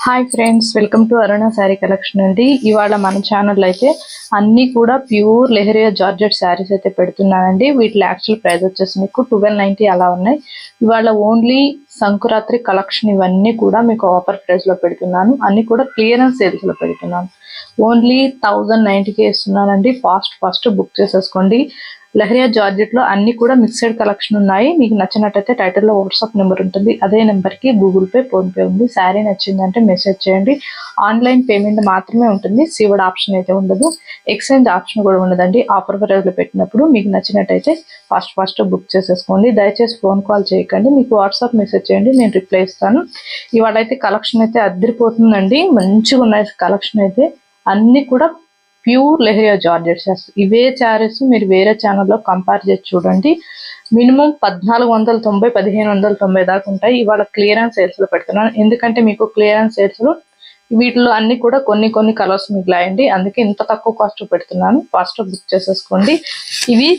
Hi friends, welcome to Aruna sari collection అండి. ఇవాళ మన ఛానల్ అయితే అన్ని కూడా ప్యూర్ లెహరియా జార్జెట్ శారీస్ అయితే పెడుతున్నానండి. వీటి యాక్చువల్ ప్రైస్ వచ్చేసి మీకు 1290 అలా ఉన్నాయి. ఇవాళ ఓన్లీ సంకురాత్రి కలెక్షన్ ఇవన్నీ కూడా మీకు ఆఫర్ ప్రైస్ లో పెడుతున్నాను. అన్ని కూడా క్లియరెన్స్ సేల్స్ లో పెడుతున్నాను. ఓన్లీ 1090కి ఇస్తున్నానండి. ఫాస్ట్ బుక్ చేసేసుకోండి. లెహరియా జార్జెట్ లో అన్ని కూడా మిక్స్డ్ కలెక్షన్ ఉన్నాయి. మీకు నచ్చినట్టయితే టైటిల్లో వాట్సాప్ నెంబర్ ఉంటుంది. అదే నెంబర్ కి గూగుల్ పే, ఫోన్ పే ఉంది. శారీ నచ్చిందంటే మెసేజ్ చేయండి. ఆన్లైన్ పేమెంట్ మాత్రమే ఉంటుంది. సీవర్డ్ ఆప్షన్ అయితే ఉండదు. ఎక్స్చేంజ్ ఆప్షన్ కూడా ఉండదండి. ఆఫర్ ప్రైస్ లో పెట్టినప్పుడు మీకు నచ్చినట్టయితే ఫాస్ట్ బుక్ చేసేసుకోండి. దయచేసి ఫోన్ కాల్ చేయకండి. మీకు వాట్సాప్ మెసేజ్ చేయండి, నేను రిప్లై ఇస్తాను. ఇవాళ అయితే కలెక్షన్ అయితే అద్దరిపోతుందండి. మంచిగా ఉన్నాయి కలెక్షన్ అయితే. అన్ని కూడా ప్యూర్ లెహరియా జార్జెట్స్. ఇవే శారీస్ మీరు వేరే ఛానల్లో కంపేర్ చేసి చూడండి. మినిమం 1490, 1590 దాకా ఉంటాయి. ఇవాళ క్లియరెన్స్ సేల్స్ లో పెడుతున్నాను. ఎందుకంటే మీకు క్లియరెన్స్ సేల్స్ లో వీటిలో అన్ని కూడా కొన్ని కలర్స్ మిగిలాయండి. అందుకే ఇంత తక్కువ కాస్ట్ పెడుతున్నాను. ఫాస్ట్ బుక్ చేసేసుకోండి. ఇవి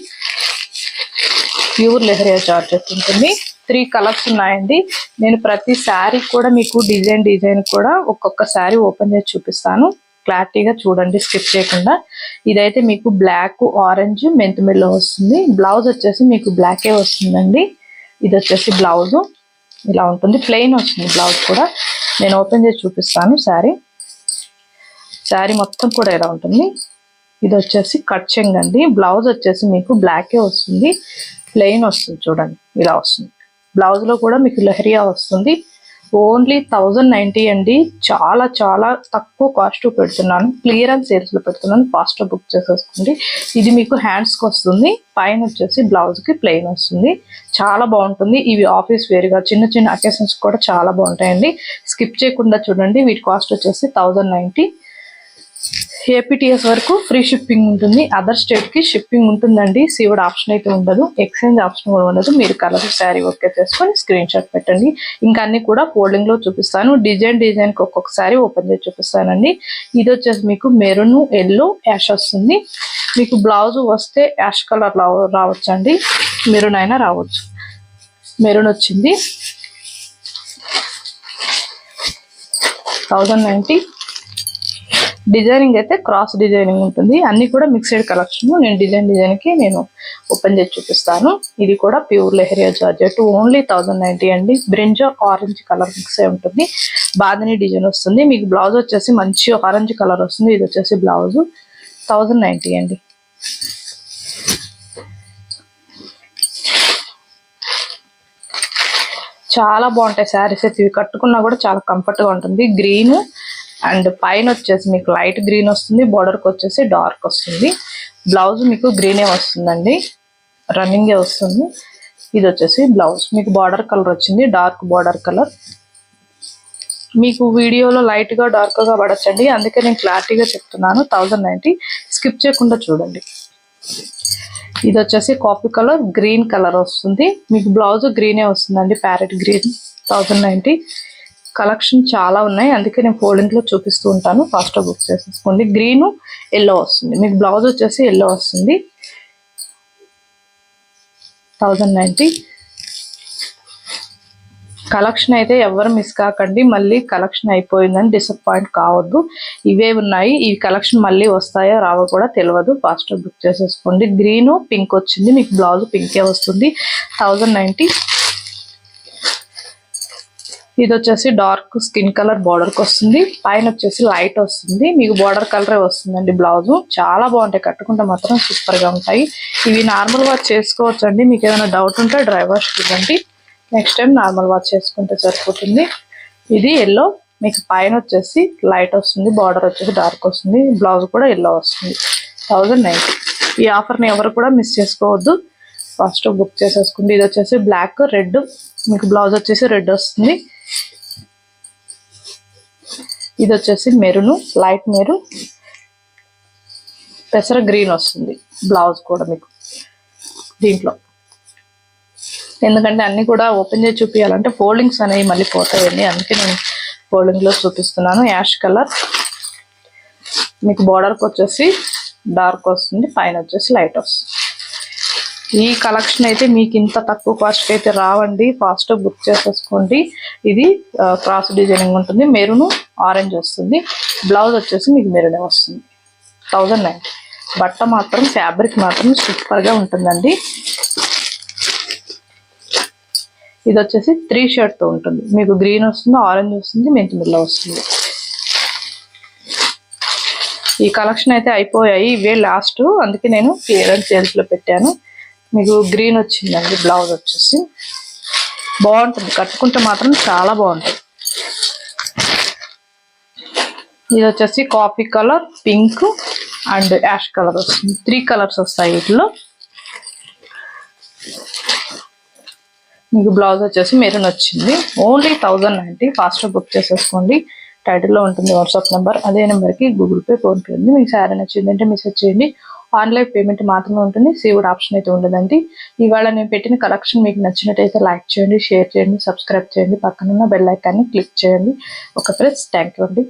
ప్యూర్ లెహరియా జార్జెట్ ఉంటుంది. 3 కలర్స్ ఉన్నాయండి. నేను ప్రతి శారీ కూడా మీకు డిజైన్ కూడా ఒక్కొక్క శారీ ఓపెన్ చేసి చూపిస్తాను. క్లారిటీగా చూడండి, స్కిప్ చేయకుండా. ఇదైతే మీకు బ్లాక్, ఆరెంజ్, మెంతిమెల్లో వస్తుంది. బ్లౌజ్ వచ్చేసి మీకు బ్లాకే వస్తుందండి. ఇది వచ్చేసి బ్లౌజ్ ఇలా ఉంటుంది. ప్లెయిన్ వస్తుంది బ్లౌజ్ కూడా. నేను ఓపెన్ చేసి చూపిస్తాను. శారీ మొత్తం కూడా ఇలా ఉంటుంది. ఇది వచ్చేసి కట్ చెంగ్ అండి. బ్లౌజ్ వచ్చేసి మీకు బ్లాకే వస్తుంది. ప్లెయిన్ వస్తుంది చూడండి, ఇలా వస్తుంది. బ్లౌజ్ లో కూడా మీకు లెహరియా వస్తుంది. ఓన్లీ 1090 అండి. చాలా తక్కువ కాస్ట్ పెడుతున్నాను. క్లియరెన్స్ సేల్స్ లో పెడుతున్నాను. ఫాస్ట్ బుక్ చేసేసుకోండి. ఇది మీకు హ్యాండ్స్ కి వస్తుంది. పైన వచ్చేసి బ్లౌజ్ కి ప్లెయిన్ వస్తుంది. చాలా బాగుంటుంది. ఇవి ఆఫీస్ వేర్ గా చిన్న అకేషన్స్ కూడా చాలా బాగుంటాయండి. స్కిప్ చేయకుండా చూడండి. వీటి కాస్ట్ వచ్చేసి 1090. ఏపీటీఎస్ వరకు ఫ్రీ షిప్పింగ్ ఉంటుంది. అదర్ స్టేట్ కి షిప్పింగ్ ఉంటుందండి. సీవర్డ్ ఆప్షన్ అయితే ఉండదు. ఎక్స్చేంజ్ ఆప్షన్ కూడా ఉండదు. మీరు కలర్ శారీ ఓకే చేసుకొని స్క్రీన్ షాట్ పెట్టండి. ఇంకా అన్ని కూడా ఫోల్డింగ్ లో చూపిస్తాను. డిజైన్ కి ఒక్కొక్క శారీ ఓపెన్ చేసి చూపిస్తానండి. ఇది వచ్చేసి మీకు మెరూన్, ఎల్లో, యాష్ వస్తుంది. మీకు బ్లౌజ్ వస్తే యాష్ కలర్ రావచ్చండి. మెరూన్ అయినా రావచ్చు. మెరూన్ వచ్చింది. 1090. డిజైనింగ్ అయితే క్రాస్ డిజైనింగ్ ఉంటుంది. అన్ని కూడా మిక్స్డ్ కలెక్షన్. నేను డిజైన్ కి నేను ఓపెన్ చేసి చూపిస్తాను. ఇది కూడా ప్యూర్ లెహరియా జార్జెట్. ఓన్లీ 1090 అండి. బ్రింజా ఆరెంజ్ కలర్ మిక్స్ అయి ఉంటుంది. బాందిని డిజైన్ వస్తుంది. మీకు బ్లౌజ్ వచ్చేసి మంచి ఆరెంజ్ కలర్ వస్తుంది. ఇది వచ్చేసి బ్లౌజ్. 1090 అండి. చాలా బాగుంటాయి శారీస్ అయితే. ఇవి కట్టుకున్నా కూడా చాలా కంఫర్ట్ గా ఉంటుంది. గ్రీన్ అండ్ పైన వచ్చేసి మీకు లైట్ గ్రీన్ వస్తుంది. బోర్డర్కి వచ్చేసి డార్క్ వస్తుంది. బ్లౌజ్ మీకు గ్రీనే వస్తుందండి. రన్నింగే వస్తుంది. ఇది వచ్చేసి బ్లౌజ్. మీకు బార్డర్ కలర్ వచ్చింది. Dark border colour. మీకు వీడియోలో లైట్ గా డార్క్ గా పడచ్చండి. అందుకే నేను క్లారిటీగా చెప్తున్నాను. 1090. స్కిప్ చేయకుండా చూడండి. ఇది వచ్చేసి కాఫీ కలర్, గ్రీన్ కలర్ వస్తుంది. మీకు బ్లౌజ్ గ్రీనే వస్తుందండి. Parrot green. 1090. కలెక్షన్ చాలా ఉన్నాయి. అందుకే నేను ఫోల్డింగ్ లో చూపిస్తూ ఉంటాను. ఫాస్ట్ బుక్ చేసేసుకోండి. గ్రీన్, ఎల్లో వస్తుంది. మీకు బ్లౌజ్ వచ్చేసి ఎల్లో వస్తుంది. 1090. కలెక్షన్ అయితే ఎవరు మిస్ కాకండి. మళ్ళీ కలెక్షన్ అయిపోయిందని డిసప్పాయింట్ కావద్దు. ఇవే ఉన్నాయి. ఈ కలెక్షన్ మళ్ళీ వస్తాయో రావో కూడా తెలియదు. ఫాస్ట్ బుక్ చేసేసుకోండి. గ్రీన్, పింక్ వచ్చింది. మీకు బ్లౌజ్ పింకే వస్తుంది. 1090. ఇది వచ్చేసి డార్క్ స్కిన్ కలర్ బార్డర్ కి వస్తుంది. పైన వచ్చేసి లైట్ వస్తుంది. మీకు బార్డర్ కలరే వస్తుందండి. బ్లౌజ్ చాలా బాగుంటాయి. కట్టుకుంటే మాత్రం సూపర్ గా ఉంటాయి. ఇవి నార్మల్ వాష్ చేసుకోవచ్చు అండి. మీకు ఏమైనా డౌట్ ఉంటే డ్రై వాష్ ఇవ్వండి. నెక్స్ట్ టైం నార్మల్ వాష్ చేసుకుంటే సరిపోతుంది. ఇది ఎల్లో. మీకు పైన వచ్చేసి లైట్ వస్తుంది. బార్డర్ వచ్చేసి డార్క్ వస్తుంది. బ్లౌజ్ కూడా ఎల్లో వస్తుంది. 1090. ఈ ఆఫర్ని ఎవరు కూడా మిస్ చేసుకోవద్దు. ఫస్ట్ బుక్ చేసేసుకోండి. ఇది వచ్చేసి బ్లాక్, రెడ్. మీకు బ్లౌజ్ వచ్చేసి రెడ్ వస్తుంది. ఇది వచ్చేసి మెరూన్, లైట్ మెరూన్, పెసర గ్రీన్ వస్తుంది. బ్లౌజ్ కూడా మీకు దీంట్లో. ఎందుకంటే అన్ని కూడా ఓపెన్ చేసి చూపించాలంటే ఫోల్డింగ్స్ అనేవి మళ్ళీ పోతాయండి. అందుకే నేను ఫోల్డింగ్ లో చూపిస్తున్నాను. Ash colour. మీకు బార్డర్కి వచ్చేసి డార్క్ వస్తుంది. పైన వచ్చేసి లైట్ వస్తుంది. ఈ కలెక్షన్ అయితే మీకు ఇంత తక్కువ కాస్ట్ అయితే రావండి, ఫాస్ట్ బుక్ చేసేసుకోండి. ఇది క్రాస్ డిజైనింగ్ ఉంటుంది, మెరూన్ ఆరెంజ్ వస్తుంది. బ్లౌజ్ వచ్చేసి మీకు మెరూన్ వస్తుంది. 1090. బట్ట మాత్రం ఫ్యాబ్రిక్ మాత్రం సూపర్ గా ఉంటుందండి. ఇది వచ్చేసి 3 షర్ట్ తో ఉంటుంది. మీకు గ్రీన్ వస్తుంది, ఆరెంజ్ వస్తుంది, మెంతి మిల్ల వస్తుంది. ఈ కలెక్షన్ అయితే అయిపోయాయి, ఇవే లాస్ట్, అందుకే నేను క్లియరెన్స్ సేల్స్ లో పెట్టాను. మీకు గ్రీన్ వచ్చిందండి, బ్లౌజ్ వచ్చేసి బాగుంటుంది, కట్టుకుంటే మాత్రం చాలా బాగుంటుంది. ఇది వచ్చేసి coffee colour, pink and ash colour వస్తుంది. 3 కలర్స్ వస్తాయి వీటిలో. మీకు బ్లౌజ్ వచ్చేసి మెరూన్ వచ్చింది. ఓన్లీ 1090. ఫాస్ట్ బుక్ చేసేసుకోండి. టైటిల్లో ఉంటుంది వాట్సాప్ నెంబర్, అదే నెంబర్కి గూగుల్ పే, ఫోన్పే ఉంది. మీకు శారీ నచ్చిందంటే మెసేజ్ చేయండి. ఆన్లైన్ పేమెంట్ మాత్రమే ఉంటుంది, సేవ్డ్ ఆప్షన్ అయితే ఉండదండి. ఇవాళ నేను పెట్టిన కలెక్షన్ మీకు నచ్చినట్టయితే లైక్ చేయండి, షేర్ చేయండి, సబ్స్క్రైబ్ చేయండి, పక్కనున్న బెల్ ఐకాన్ని క్లిక్ చేయండి. ఓకే ఫ్రెండ్స్, థ్యాంక్ యూ అండి.